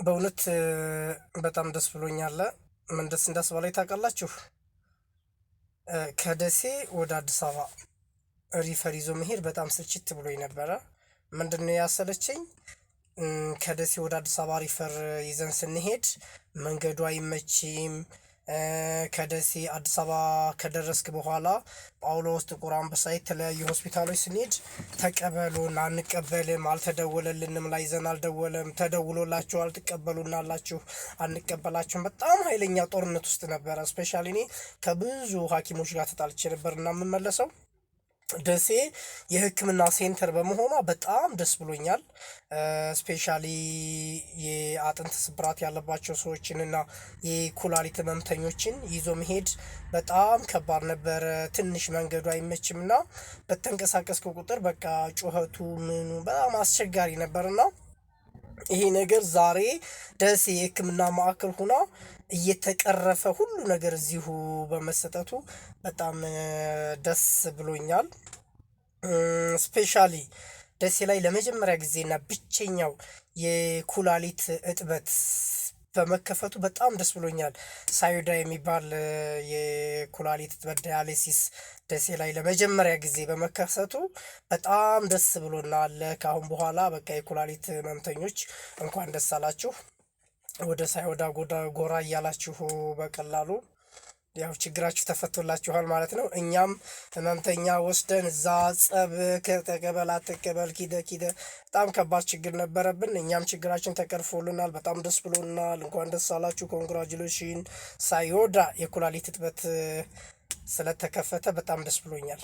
በእውነት በጣም ደስ ብሎኛል። ምን ደስ እንዳስባለኝ ታውቃላችሁ? ከደሴ ወደ አዲስ አበባ ሪፈር ይዞ መሄድ በጣም ስልችት ብሎኝ ነበረ። ምንድነው ያሰለቸኝ? ከደሴ ወደ አዲስ አበባ ሪፈር ይዘን ስንሄድ መንገዱ አይመችም። ከደሴ አዲስ አበባ ከደረስክ በኋላ ጳውሎስ፣ ጥቁር አንበሳ የተለያዩ ሆስፒታሎች ስንሄድ ተቀበሉን አንቀበልም፣ አልተደወለልንም፣ ላይዘን አልደወለም፣ ተደውሎላችኋል ትቀበሉናላችሁ፣ አንቀበላችሁም። በጣም ኃይለኛ ጦርነት ውስጥ ነበረ። ስፔሻሊ እኔ ከብዙ ሐኪሞች ጋር ተጣልቼ ነበርና የምመለሰው ደሴ የሕክምና ሴንተር በመሆኗ በጣም ደስ ብሎኛል። ስፔሻሊ የአጥንት ስብራት ያለባቸው ሰዎችን እና የኩላሊት ህመምተኞችን ይዞ መሄድ በጣም ከባድ ነበረ። ትንሽ መንገዱ አይመችምና በተንቀሳቀስከው ቁጥር በቃ ጩኸቱ ምኑ በጣም አስቸጋሪ ነበርና ይሄ ነገር ዛሬ ደሴ የህክምና ማዕከል ሆና እየተቀረፈ ሁሉ ነገር እዚሁ በመሰጠቱ በጣም ደስ ብሎኛል። ስፔሻሊ ደሴ ላይ ለመጀመሪያ ጊዜና ብቸኛው የኩላሊት እጥበት በመከፈቱ በጣም ደስ ብሎኛል። ሳዩዳ የሚባል የኩላሊት እጥበት ዳያሊሲስ ደሴ ላይ ለመጀመሪያ ጊዜ በመከሰቱ በጣም ደስ ብሎናል። ከአሁን በኋላ በቃ የኩላሊት ህመምተኞች እንኳን ደስ አላችሁ። ወደ ሳይወዳ ጎራ እያላችሁ በቀላሉ ያው ችግራችሁ ተፈቶላችኋል ማለት ነው። እኛም ህመምተኛ ወስደን እዛ ጸብ ከተቀበል አትቀበል ኪደ በጣም ከባድ ችግር ነበረብን። እኛም ችግራችን ተቀርፎልናል። በጣም ደስ ብሎናል። እንኳን ደስ አላችሁ። ኮንግራጁሌሽን። ሳይወዳ የኩላሊት እጥበት ስለተከፈተ በጣም ደስ ብሎኛል።